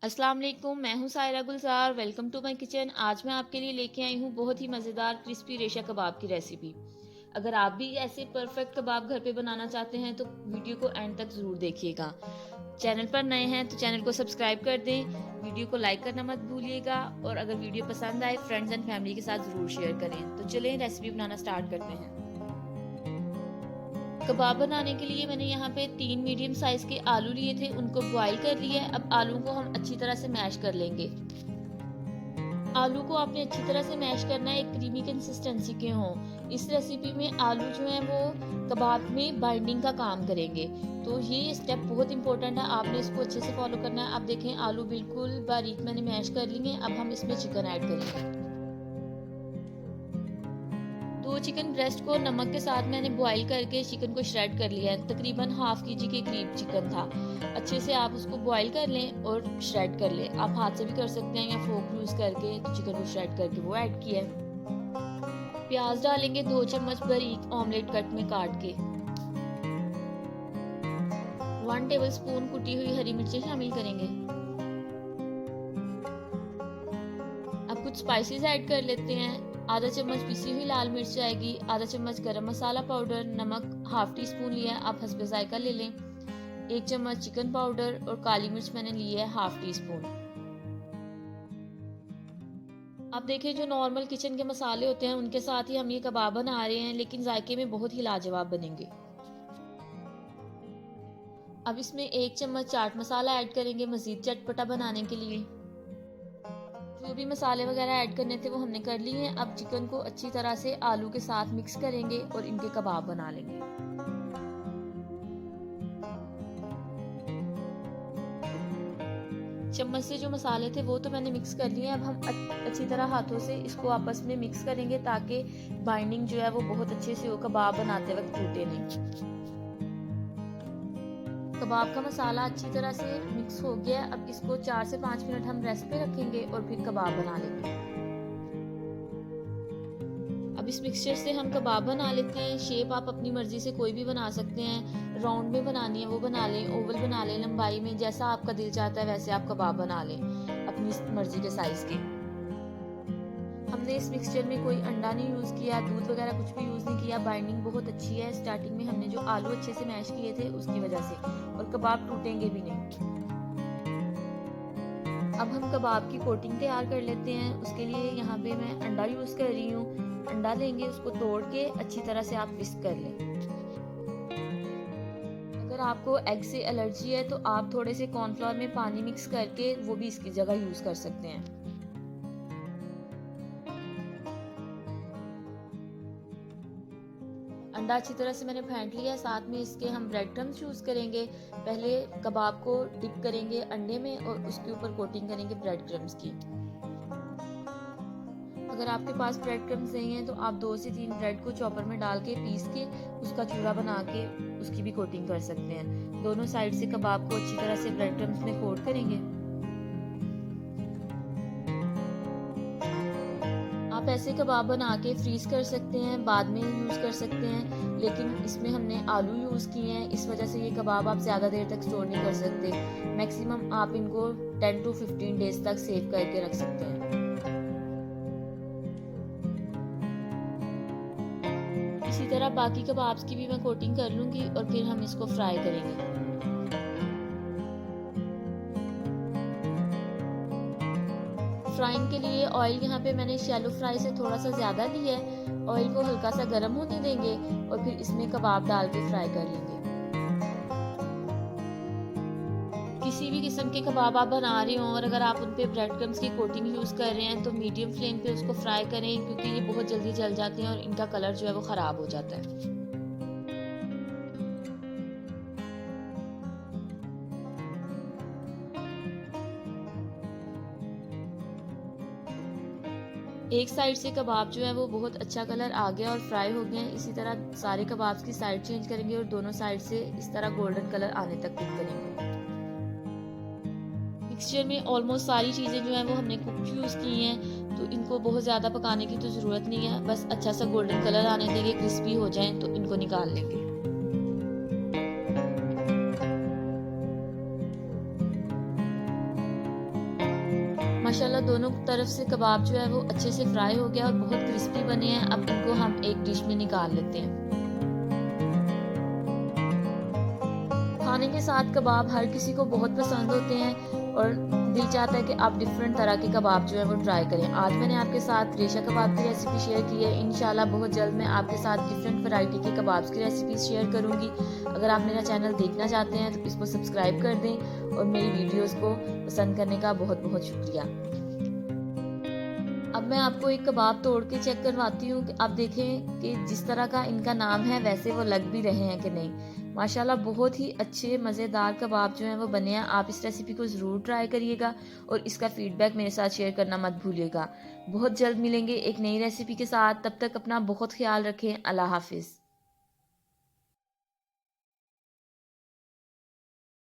अस्सलाम वालेकुम, मैं हूँ Saira Gulzar. Welcome to my kitchen. आज मैं आपके लिए लेके आई हूँ बहुत ही मज़ेदार क्रिस्पी रेशा कबाब की रेसिपी। अगर आप भी ऐसे परफेक्ट कबाब घर पे बनाना चाहते हैं तो वीडियो को एंड तक ज़रूर देखिएगा। चैनल पर नए हैं तो चैनल को सब्सक्राइब कर दें, वीडियो को लाइक करना मत भूलिएगा और अगर वीडियो पसंद आए फ्रेंड्स एंड फैमिली के साथ ज़रूर शेयर करें। तो चलें रेसिपी बनाना स्टार्ट करते हैं। कबाब बनाने के लिए मैंने यहाँ पे 3 मीडियम साइज़ के आलू लिए थे, उनको बॉईल कर लिया है। अब आलू को हम अच्छी तरह से मैश कर लेंगे। आलू को आपने अच्छी तरह से मैश करना है, एक क्रीमी कंसिस्टेंसी के हों। इस रेसिपी में आलू जो है वो कबाब में बाइंडिंग का काम करेंगे, तो ये स्टेप बहुत इंपॉर्टेंट है, आपने इसको अच्छे से फॉलो करना है। आप देखें आलू बिल्कुल बारीक मैंने मैश कर लिए हैं। अब हम इसमें चिकन ऐड करेंगे। 2 चिकन ब्रेस्ट को नमक के साथ मैंने बॉईल करके चिकन को श्रेड कर लिया है। तकरीबन हाफ केजी के करीब चिकन था। अच्छे से आप उसको बॉईल कर लें और श्रेड कर लें। आप हाथ से भी कर सकते हैं या फोक यूज़ करके तो चिकन को श्रेड करके वो ऐड किया है। प्याज डालेंगे 2 चम्मच बारीक ऑमलेट कट में काट के। 1 टेबलस्पून कुटी हुई हरी मिर्चें शामिल करेंगे। अब कुछ स्पाइसेस ऐड कर लेते हैं। आधा चम्मच पिसी हुई लाल मिर्च आएगी, आधा चम्मच गरम मसाला पाउडर, नमक हाफ टी स्पून लिया है, आप हस्बे जायका ले लें। 1 चम्मच चिकन पाउडर और काली मिर्च मैंने ली है हाफ टी स्पून। आप देखें जो नॉर्मल किचन के मसाले होते हैं उनके साथ ही हम ये कबाब बना रहे हैं, लेकिन जायके में बहुत ही लाजवाब बनेंगे। अब इसमें 1 चम्मच चाट मसाला ऐड करेंगे मजीद चटपटा बनाने के लिए। जो भी मसाले वगैरह ऐड करने थे वो हमने कर लिए हैं। अब चिकन को अच्छी तरह से आलू के साथ मिक्स करेंगे और इनके कबाब बना लेंगे। चम्मच से जो मसाले थे वो तो मैंने मिक्स कर लिए हैं। अब हम अच्छी तरह हाथों से इसको आपस में मिक्स करेंगे ताकि बाइंडिंग जो है वो बहुत अच्छे से हो, कबाब बनाते वक्त टूटे नहीं। कबाब का मसाला अच्छी तरह से मिक्स हो गया। अब इसको 4 से 5 मिनट हम रेस्ट पे रखेंगे और फिर कबाब बना लेंगे। अब इस मिक्सचर से हम कबाब बना लेते हैं। शेप आप अपनी मर्जी से कोई भी बना सकते हैं। राउंड में बनानी है वो बना लें, ओवल बना लें, लंबाई में जैसा आपका दिल चाहता है वैसे आप कबाब बना लें अपनी मर्जी के साइज के। हमने इस मिक्सचर में कोई अंडा नहीं यूज़ किया, दूध वगैरह कुछ भी यूज़ नहीं किया। बाइंडिंग बहुत अच्छी है। स्टार्टिंग में हमने जो आलू अच्छे से मैश किए थे उसकी वजह से, और कबाब टूटेंगे भी नहीं। अब हम कबाब की कोटिंग तैयार कर लेते हैं। उसके लिए यहाँ पे मैं अंडा यूज़ कर रही हूँ। अंडा लेंगे, उसको तोड़ के अच्छी तरह से आप विस्क कर लें। अगर आपको एग से एलर्जी है तो आप थोड़े से कॉर्नफ्लोर में पानी मिक्स करके वो भी इसकी जगह यूज़ कर सकते हैं। अंडा अच्छी तरह से मैंने फेंट लिया। साथ में इसके हम ब्रेड क्रम्स यूज़ करेंगे। पहले कबाब को डिप करेंगे अंडे में और उसके ऊपर कोटिंग करेंगे ब्रेड क्रम्स की। अगर आपके पास ब्रेड क्रम्स नहीं है तो आप 2 से 3 ब्रेड को चॉपर में डाल के पीस के उसका चूरा बना के उसकी भी कोटिंग कर सकते हैं। दोनों साइड से कबाब को अच्छी तरह से ब्रेड क्रम्स में कोट करेंगे। आप ऐसे कबाब बना के फ्रीज कर सकते हैं, बाद में यूज़ कर सकते हैं, लेकिन इसमें हमने आलू यूज़ किए हैं, इस वजह से ये कबाब आप ज़्यादा देर तक स्टोर नहीं कर सकते। मैक्सिमम आप इनको 10 टू 15 डेज तक सेव करके रख सकते हैं। इसी तरह बाकी कबाब्स की भी मैं कोटिंग कर लूँगी और फिर हम इसको फ्राई करेंगे। फ्राइंग के लिए ऑयल यहाँ पे मैंने शैलो फ्राई से थोड़ा सा ज़्यादा लिया है। ऑयल को हल्का सा गर्म होने देंगे और फिर इसमें कबाब डाल के फ्राई कर लेंगे। किसी भी किस्म के कबाब आप बना रहे हो और अगर आप उन पे ब्रेड क्रम्स की कोटिंग यूज़ कर रहे हैं तो मीडियम फ्लेम पे उसको फ्राई करें, क्योंकि ये बहुत जल्दी जल जाते हैं और इनका कलर जो है वो ख़राब हो जाता है। एक साइड से कबाब जो है वो बहुत अच्छा कलर आ गया और फ्राई हो गए हैं। इसी तरह सारे कबाब्स की साइड चेंज करेंगे और दोनों साइड से इस तरह गोल्डन कलर आने तक कुक करेंगे। मिक्सचर में ऑलमोस्ट सारी चीज़ें जो हैं वो हमने कुक यूज़ की हैं, तो इनको बहुत ज़्यादा पकाने की तो ज़रूरत नहीं है। बस अच्छा सा गोल्डन कलर आने देंगे, क्रिस्पी हो जाएं तो इनको निकाल लेंगे। माशाल्लाह दोनों तरफ से कबाब जो है वो अच्छे से फ्राई हो गया और बहुत क्रिस्पी बने हैं। अब इनको हम एक डिश में निकाल लेते हैं। खाने के साथ कबाब हर किसी को बहुत पसंद होते हैं और दिल चाहता है कि आप डिफरेंट तरह के कबाब जो है वो ट्राई करें। आज मैंने आपके साथ रेशा कबाब की रेसिपी शेयर की है। इंशाल्लाह बहुत जल्द मैं आपके साथ डिफरेंट वैरायटी के कबाब्स की रेसिपीज शेयर करूंगी। अगर आप मेरा चैनल देखना चाहते हैं तो इसको सब्सक्राइब कर दें और मेरी वीडियोस को पसंद करने का बहुत बहुत शुक्रिया। अब मैं आपको एक कबाब तोड़ के चेक करवाती हूँ कि आप देखें कि जिस तरह का इनका नाम है वैसे वो लग भी रहे हैं कि नहीं। माशाल्लाह बहुत ही अच्छे मज़ेदार कबाब जो हैं वो बने हैं। आप इस रेसिपी को ज़रूर ट्राई करिएगा और इसका फीडबैक मेरे साथ शेयर करना मत भूलिएगा। बहुत जल्द मिलेंगे एक नई रेसिपी के साथ। तब तक अपना बहुत ख्याल रखें। अल्लाह हाफिज़।